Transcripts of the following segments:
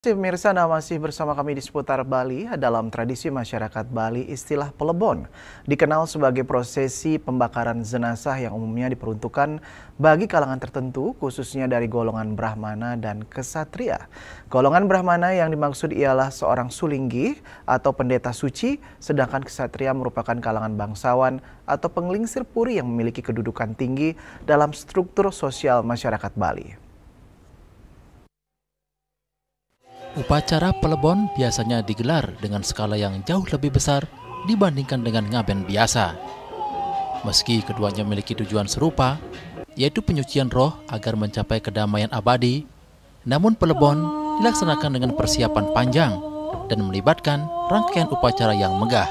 Pemirsa, Anda masih bersama kami di seputar Bali. Dalam tradisi masyarakat Bali, istilah pelebon dikenal sebagai prosesi pembakaran jenazah yang umumnya diperuntukkan bagi kalangan tertentu, khususnya dari golongan Brahmana dan Ksatria. Golongan Brahmana yang dimaksud ialah seorang sulinggi atau pendeta suci, sedangkan Ksatria merupakan kalangan bangsawan atau penglingsir puri yang memiliki kedudukan tinggi dalam struktur sosial masyarakat Bali. Upacara pelebon biasanya digelar dengan skala yang jauh lebih besar dibandingkan dengan ngaben biasa. Meski keduanya memiliki tujuan serupa, yaitu penyucian roh agar mencapai kedamaian abadi, namun pelebon dilaksanakan dengan persiapan panjang dan melibatkan rangkaian upacara yang megah.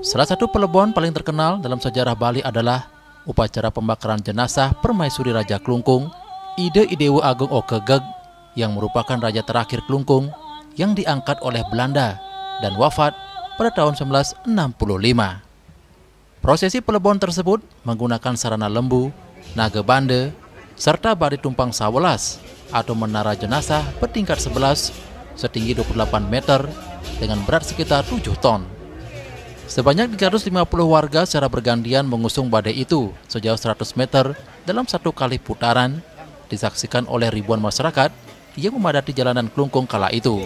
Salah satu pelebon paling terkenal dalam sejarah Bali adalah upacara pembakaran jenazah Permaisuri Raja Klungkung, Ide Idewa Agung Okegeg, yang merupakan raja terakhir Klungkung yang diangkat oleh Belanda dan wafat pada tahun 1965. Prosesi pelebon tersebut menggunakan sarana lembu, naga bande, serta badi tumpang sawelas atau menara jenazah bertingkat 11 setinggi 28 meter dengan berat sekitar 7 ton. Sebanyak 350 warga secara bergantian mengusung badai itu sejauh 100 meter dalam satu kali putaran, disaksikan oleh ribuan masyarakat yang memadati jalanan Klungkung kala itu.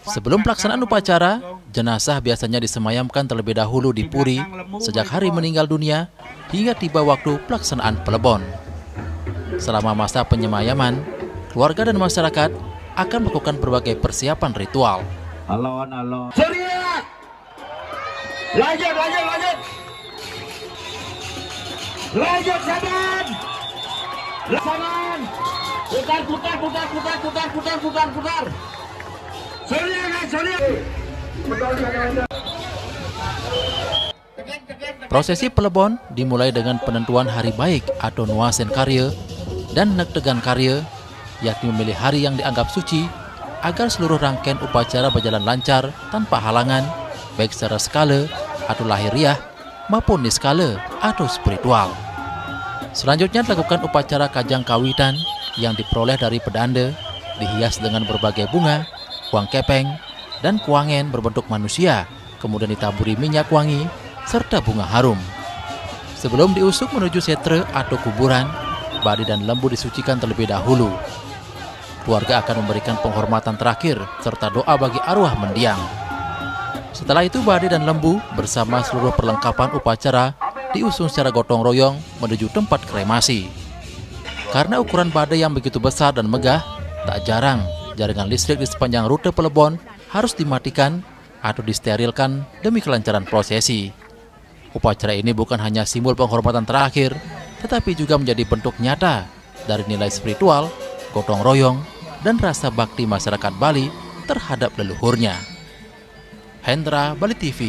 Sebelum pelaksanaan upacara, jenazah biasanya disemayamkan terlebih dahulu di puri sejak hari meninggal dunia hingga tiba waktu pelaksanaan pelebon. Selama masa penyemayaman, keluarga dan masyarakat akan melakukan berbagai persiapan ritual. Halo. Serius! Lanjut! Saban! Putar. Prosesi pelebon dimulai dengan penentuan hari baik atau Nuasen Karya dan Nektegan Karya, yakni memilih hari yang dianggap suci agar seluruh rangkaian upacara berjalan lancar tanpa halangan, baik secara skala atau lahiriah maupun niskala atau spiritual. Selanjutnya dilakukan upacara kajang kawitan yang diperoleh dari pedanda, dihias dengan berbagai bunga, kuang kepeng, dan kuangen berbentuk manusia, kemudian ditaburi minyak wangi, serta bunga harum. Sebelum diusuk menuju setre atau kuburan, badi dan lembu disucikan terlebih dahulu. Keluarga akan memberikan penghormatan terakhir, serta doa bagi arwah mendiang. Setelah itu badi dan lembu bersama seluruh perlengkapan upacara diusung secara gotong royong menuju tempat kremasi. Karena ukuran badai yang begitu besar dan megah, tak jarang jaringan listrik di sepanjang rute pelebon harus dimatikan atau disterilkan demi kelancaran prosesi. Upacara ini bukan hanya simbol penghormatan terakhir, tetapi juga menjadi bentuk nyata dari nilai spiritual, gotong royong, dan rasa bakti masyarakat Bali terhadap leluhurnya. Hendra, Bali TV.